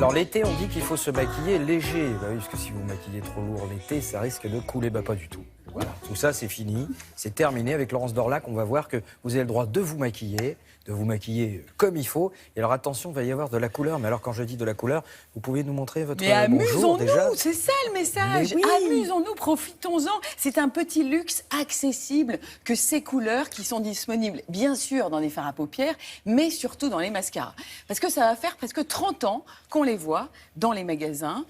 Alors l'été, on dit qu'il faut se maquiller léger. Bah oui, parce que si vous maquillez trop lourd l'été, ça risque de couler. Bah pas du tout. Voilà, tout ça c'est fini, c'est terminé. Avec Laurence Dorlac, on va voir que vous avez le droit de vous maquiller comme il faut. Et alors attention, il va y avoir de la couleur. Mais alors quand je dis de la couleur, vous pouvez nous montrer votre bonjour déjà? Amusons-nous, c'est ça le message. Oui. Amusons-nous, profitons-en. C'est un petit luxe accessible que ces couleurs qui sont disponibles, bien sûr, dans les fards à paupières, mais surtout dans les mascaras. Parce que ça va faire presque 30 ans qu'on les voit dans les magasins.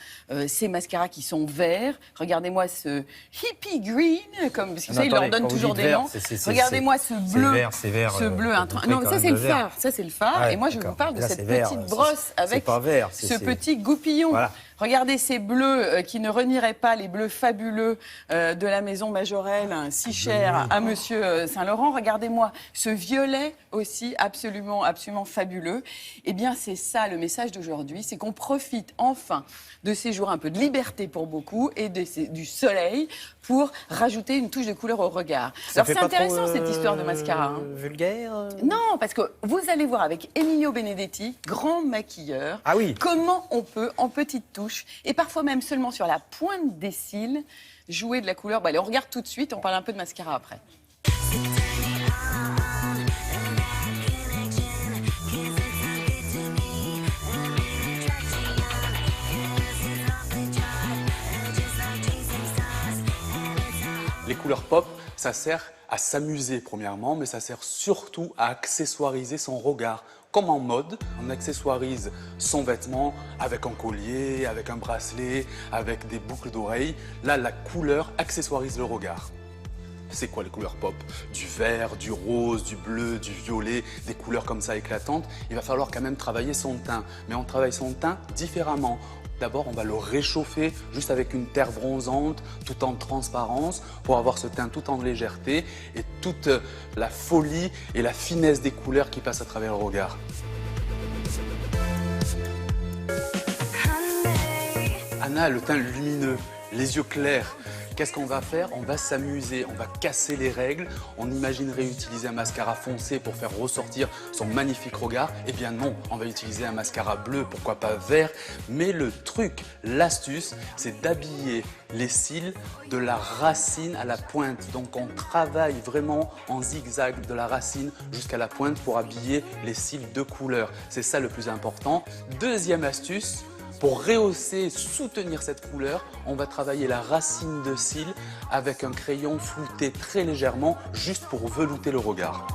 Ces mascaras qui sont verts. Regardez-moi ce hippie green, comme parce que ça, ils leur donnent toujours des noms. Regardez-moi ce bleu. C'est vert. Ce bleu. Non, ça c'est le phare. Ça c'est le phare. Ouais, et moi je vous parle de cette vert, petite brosse avec ce petit goupillon. Voilà. Regardez ces bleus qui ne renieraient pas les bleus fabuleux de la maison Majorelle, si chère à Monsieur Saint-Laurent. Regardez-moi ce violet aussi absolument fabuleux. Eh bien, c'est ça le message d'aujourd'hui, c'est qu'on profite enfin de ces jours un peu de liberté pour beaucoup et du soleil pour rajouter une touche de couleur au regard. Alors c'est intéressant cette histoire de mascara. Vulgaire Non, parce que vous allez voir avec Emilio Benedetti, grand maquilleur, comment on peut, en petites touches, et parfois même seulement sur la pointe des cils, jouer de la couleur. Bon, allez, on regarde tout de suite, on parle un peu de mascara après. Les couleurs pop, ça sert à s'amuser premièrement, mais ça sert surtout à accessoiriser son regard. Comme en mode, on accessoirise son vêtement avec un collier, avec un bracelet, avec des boucles d'oreilles. Là, la couleur accessoirise le regard. C'est quoi les couleurs pop? Du vert, du rose, du bleu, du violet, des couleurs comme ça éclatantes. Il va falloir quand même travailler son teint, mais on travaille son teint différemment. D'abord, on va le réchauffer juste avec une terre bronzante, tout en transparence, pour avoir ce teint tout en légèreté et toute la folie et la finesse des couleurs qui passent à travers le regard. Anna a le teint lumineux, les yeux clairs. Qu'est-ce qu'on va faire? On va s'amuser, on va casser les règles. On imaginerait utiliser un mascara foncé pour faire ressortir son magnifique regard. Eh bien non, on va utiliser un mascara bleu, pourquoi pas vert. Mais le truc, l'astuce, c'est d'habiller les cils de la racine à la pointe. Donc on travaille vraiment en zigzag de la racine jusqu'à la pointe pour habiller les cils de couleur. C'est ça le plus important. Deuxième astuce, pour rehausser, soutenir cette couleur, on va travailler la racine de cils avec un crayon flouté très légèrement, juste pour velouter le regard.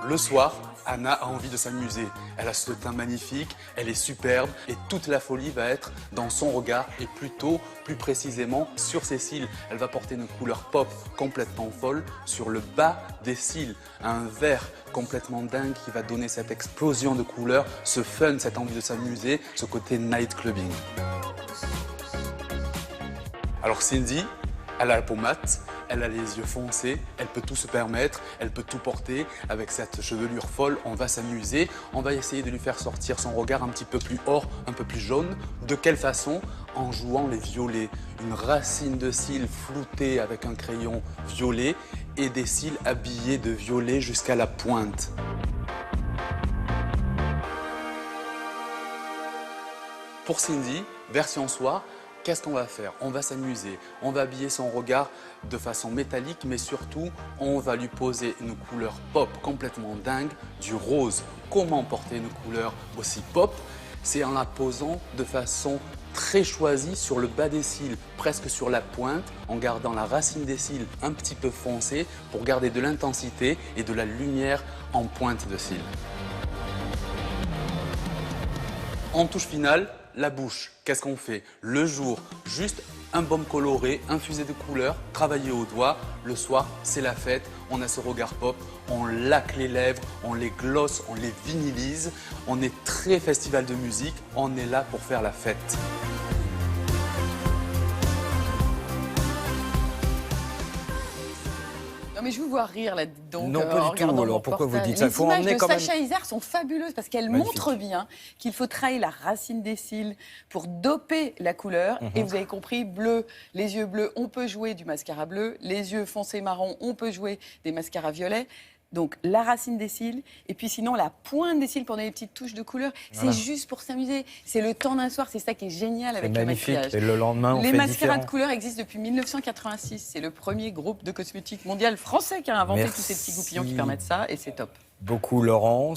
Le soir, Anna a envie de s'amuser. Elle a ce teint magnifique, elle est superbe et toute la folie va être dans son regard et plutôt, plus précisément, sur ses cils. Elle va porter une couleur pop complètement folle sur le bas des cils. Un vert complètement dingue qui va donner cette explosion de couleurs, ce fun, cette envie de s'amuser, ce côté night clubbing. Alors Cindy, elle a la peau mate, elle a les yeux foncés, elle peut tout se permettre, elle peut tout porter. Avec cette chevelure folle, on va s'amuser. On va essayer de lui faire sortir son regard un petit peu plus or, un peu plus jaune. De quelle façon? En jouant les violets. Une racine de cils floutée avec un crayon violet et des cils habillés de violet jusqu'à la pointe. Pour Cindy, version soir, qu'est-ce qu'on va faire? On va s'amuser, on va habiller son regard de façon métallique, mais surtout, on va lui poser une couleur pop complètement dingue, du rose. Comment porter une couleur aussi pop? C'est en la posant de façon très choisie sur le bas des cils, presque sur la pointe, en gardant la racine des cils un petit peu foncée pour garder de l'intensité et de la lumière en pointe de cils. En touche finale, la bouche, qu'est-ce qu'on fait? Le jour, juste un baume coloré, infusé de couleurs, travaillé au doigt. Le soir, c'est la fête, on a ce regard pop, on laque les lèvres, on les glosse, on les vinylise. On est très festival de musique, on est là pour faire la fête. mais je vous vois rire là-dedans. Non, pas du tout. Alors pourquoi vous dites ça? Les faut images emmener de quand même. Sacha Isard sont fabuleuses parce qu'elles montrent bien qu'il faut travailler la racine des cils pour doper la couleur. Et vous avez compris, bleu, les yeux bleus, on peut jouer du mascara bleu. Les yeux foncés marron, on peut jouer des mascaras violets. Donc la racine des cils, et puis sinon la pointe des cils pour donner des petites touches de couleur. Voilà. C'est juste pour s'amuser. C'est le temps d'un soir, c'est ça qui est génial C'est avec le magnifique. maquillage. Et le lendemain, on Les fait mascaras de différent. couleur existent depuis 1986. C'est le premier groupe de cosmétiques mondial français qui a inventé Merci tous ces petits goupillons qui permettent ça, et c'est top. Beaucoup, Laurence.